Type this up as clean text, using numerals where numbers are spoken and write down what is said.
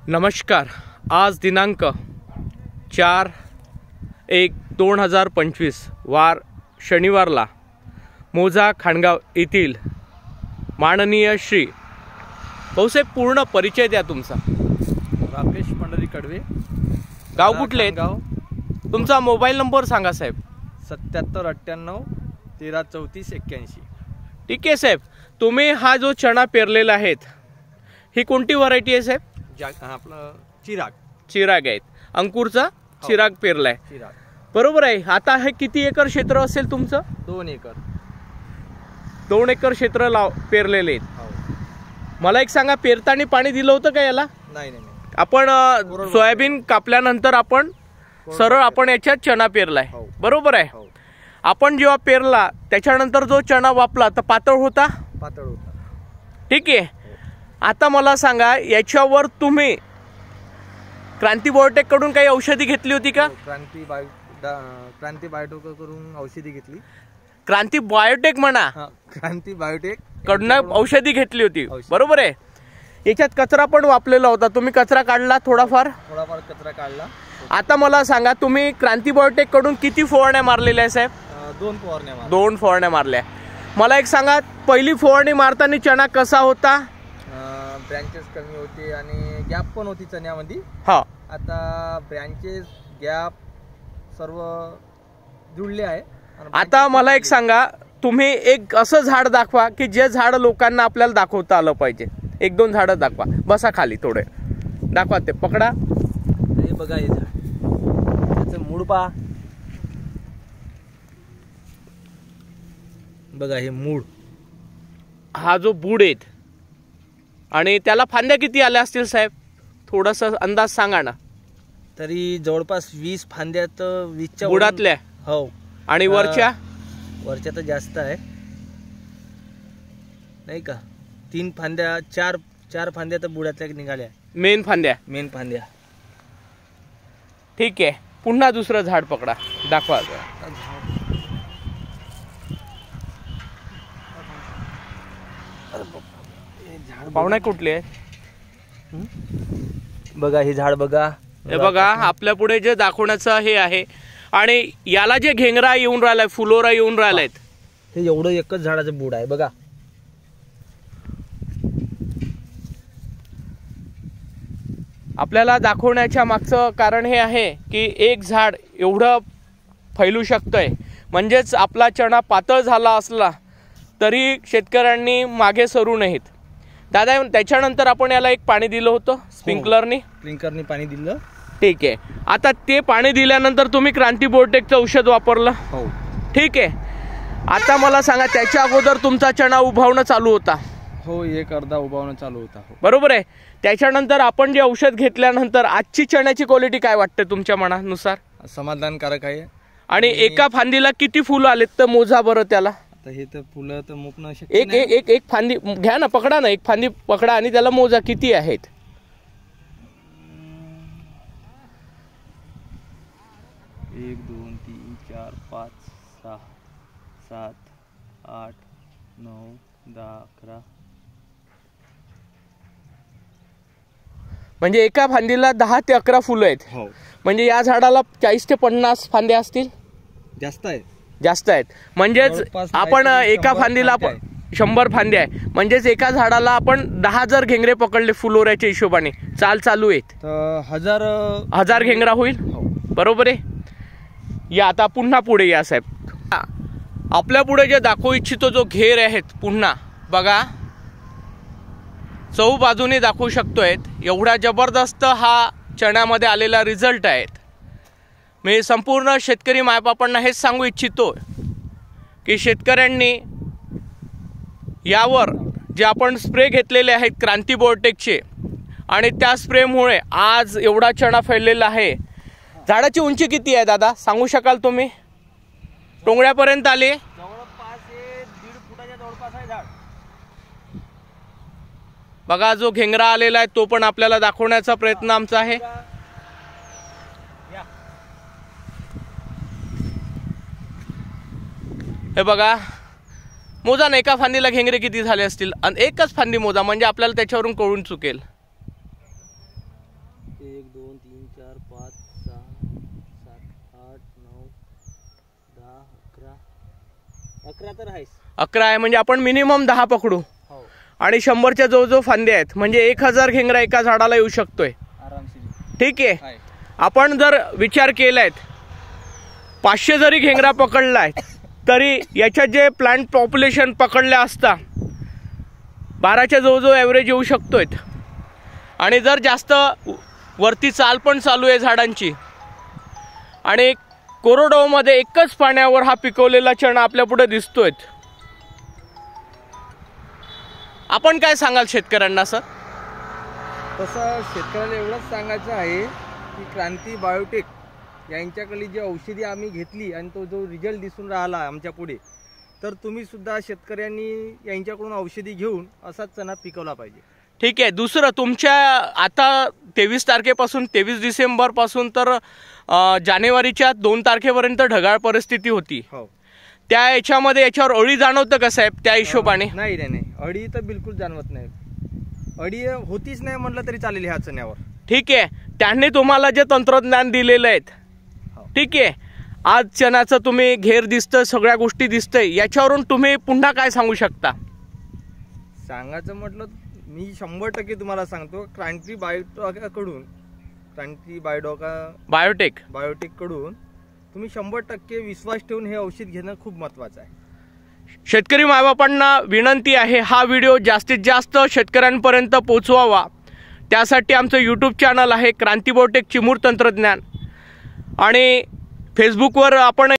नमस्कार। आज दिनांक 4/1/2025 वार शनिवारला मोजा खाणगाव येथील माननीय श्री भाऊसाहेब पूर्ण परिचय द्या तुमचा। राकेश पंढरी कडवे। गाव कुठले? तुमचा मोबाईल नंबर सांगा साहेब। 7798 133481। ठीक आहे साहेब, तुम्ही हा जो चणा पेरलेला आहेत ही कोणती व्हरायटी आहे साहेब? आपलं चिराग आहेत। अंकुरचा चिराग पेरलाय, चिराग बरोबर आहे। आता हे किती एकर क्षेत्र असेल तुमचं? 2 एकर। 2 एकर क्षेत्र पेरलेले आहेत। मला एक सांगा, पेरताना पाणी दिलं होतं का याला? नाही। आपण सोयाबीन कापल्यानंतर आपण सरळ आपण याच्यात चणा पेरलाय, बरोबर आहे। आपण जेव्हा पेरला त्याच्यानंतर जो चणा वापला तर पातळ होता? पातळ होता। ठीक आहे। आता मला सांगा, याच्यावर तुम्ही क्रांती बायोटेक कडून काही औषधी घेतली होती का? क्रांती बायोटेक कडून औषधी घेतली। क्रांती बायोटेक म्हणा, क्रांती बायोटेक कडून औषधी घेतली होती, बरोबर आहे। याच्यात कचरा पण वापरलेला होता, तुम्ही कचरा काढला? थोडाफार कचरा काढला। आता मला सांगा, तुम्ही क्रांती बायोटेक कडून किती फवारण्या मारलेल्या आहे साहेब? 2 फवारण्या। 2 फवारण्या मारल्या। मला एक सांगा, पहिली फवारणी मारताना चणा कसा होता? ब्रँचेस कमी होते आणि गॅप पण होती चण्यामध्ये। आता ब्रँचेस गॅप सर्व जुळले आहे। आता मला एक सांगा, तुम्ही एक असं झाड दाखवा की जे झाड लोकांना आपल्याला दाखवता आलं पाहिजे। 1-2 झाडं दाखवा। बसा खाली, थोडे दाखवा, ते पकडा। हे बघा, हे झाड, त्याचं मूळ पहा, बघा हे मूळ, हा जो बुड आहे, आणि त्याला फांद्या किती आल्या असतील साहेब? थोडासा अंदाज सांगा ना। तरी जवळपास 20 फांद्या तर 20च्या बुडातल्या। हो। आणि वरच्या तर जास्त आहे नाही का? 3 फांद्या, 4 फांद्या तर बुडातल्या निघाल्या, मेन फांद्या। ठीक आहे, पुन्हा दुसरं झाड पकडा, दाखवा। पाहुणे कुठले आहे? बघा हे झाड, बघा हे बघा, आपल्या पुढे जे दाखवण्याचं हे आहे। आणि याला जे घेंगरा येऊन राहिलाय, फुलोरा येऊन राहिलाय, हे एवढं एकच झाडाचं बुड आहे बघा। आपल्याला दाखवण्याच्या मागचं कारण हे आहे की एक झाड एवढं फैलू शकतंय, म्हणजेच आपला चणा पातळ झाला असला तरी शेतकऱ्यांनी मागे सरू नयेत। दादा, त्याच्यानंतर आपण याला एक पाणी दिलं होतं स्प्रिंकलरनी पाणी दिलं। ठीक आहे। आता ते पाणी दिल्यानंतर तुम्ही क्रांती बायोटेकचं औषध वापरलं? हो। ठीक आहे। आता मला सांगा, त्याच्या अगोदर तुमचा चणा उभावणं चालू होता? हो, 1 अर्धा उभावणं चालू होता। बरोबर आहे। त्याच्यानंतर आपण जे औषध घेतल्यानंतर आजची चण्याची क्वालिटी काय वाटते तुमच्या मनानुसार? समाधानकारक आहे। आणि एका फांदीला किती फुलं आलेत तर मोजा बरं त्याला। हे तर फुलं तर मोपणं शक्य नाही। एक फांदी घ्या ना, पकडा ना, एक फांदी पकडा आणि त्याला मोजा किती आहेत। 1 2 3 4 5 6 7 8 9 10 11। म्हणजे एका फांदीला 10 ते 11 फुलं आहेत। हो। म्हणजे या झाडाला 40 ते 50 फांद्या असतील? जास्त आहेत। म्हणजेच आपण एका फांदीला 100 फांद्या आहे, म्हणजेच एका झाडाला आपण 10 जर घेंगरे पकडले फुलोऱ्याच्या हिशोबाने, चालू आहेत तर 1000 घेंगरा होईल। बरोबर आहे। या आता पुन्हा पुढे या साहेब। आपल्या पुढे जे दाखवू इच्छितो जो घेर आहेत, पुन्हा बघा, चहू बाजूने दाखवू शकतोय। एवढा जबरदस्त हा चण्यामध्ये आलेला रिझल्ट आहेत। मी संपूर्ण शेतकरी मायबापांना हेच सांगू इच्छितो की शेतकऱ्यांनी यावर जे आपण स्प्रे घेतलेले आहेत क्रांती बायोटेकचे, आणि त्या स्प्रेमुळे आज एवढा चणा फैललेला आहे। झाडाची उंची किती आहे दादा, सांगू शकाल तुम्ही? टोंगळ्यापर्यंत आले? जवळपास 1.5 फुटाच्या जवळपास आहे झाड। बघा, जो घेंगरा आलेला आहे तो पण आपल्याला दाखवण्याचा प्रयत्न आमचा आहे। हे बघा, मोजा ना, एका फांदीला घेंगरे किती झाले असतील, आणि एकच फांदी मोजा, म्हणजे आपल्याला त्याच्यावरून कळून चुकेल। 1 2 3 4 5 6 7 8 9 10 11 तर आहेच. 11 आहे म्हणजे आपण मिनिमम 10 पकडू. हो. आणि 100च्या जवळजवळ फांदे आहेत म्हणजे 1000 घेंगरा एका झाडाला येऊ शकतोय आरामशीर. ठीक आहे. आपण जर विचार केलाय 500 जरी घेंगरा पकडलाय तरी याच्यात जे प्लांट पॉप्युलेशन पकडल्या असता 12च्या जवळजवळ ॲव्हरेज येऊ शकतोय. आणि जर जास्त वरती चाल पण चालू आहे झाडांची आणि कोरडवाहूमध्ये एकच पाण्यावर हा पिकवलेला चणा आपल्या पुढे दिसतोय. आपण काय सांगाल शेतकऱ्यांना सर? तसं शेतकऱ्याला एवढंच सांगायचं आहे की क्रांती बायोटेक यांच्याकडली जी औषधी आम्ही घेतली आणि तो जो रिझल्ट दिसून राहिला आमच्या पुढे, तर तुम्ही सुद्धा शेतकऱ्यांनी यांच्याकडून औषधी घेऊन असाच चणा पिकवला पाहिजे. ठीक आहे. दुसरं तुमच्या आता 23 तारखेपासून 23 डिसेंबरपासून तर जानेवारीच्या 2 तारखेपर्यंत ढगाळ परिस्थिती होती. हो. त्या याच्यामध्ये याच्यावर अळी जाणवतं का साहेब त्या हिशोबाने? नाही नाही नाही, अळी तर बिलकुल जाणवत नाही. अळी होतीच नाही म्हटलं तरी चालेल ह्या चण्यावर. ठीक आहे. त्यांनी तुम्हाला जे तंत्रज्ञान दिलेलं आहे ठीक आहे, आज चण्याचं तुम्ही घेर दिसतं, सगळ्या गोष्टी दिसतंय, याच्यावरून तुम्ही पुन्हा काय सांगू शकता? सांगायचं म्हटलं मी 100% तुम्हाला सांगतो, क्रांती बायोटेक कडून तुम्ही 100% विश्वास ठेवून हे औषध घेणं खूप महत्वाचं आहे. शेतकरी मायबापांना विनंती आहे हा व्हिडिओ जास्तीत जास्त शेतकऱ्यांपर्यंत पोहोचवावा. त्यासाठी आमचं यूट्यूब चॅनल आहे क्रांती बायोटेक चिमूर तंत्रज्ञान आणि फेसबुकवर आपण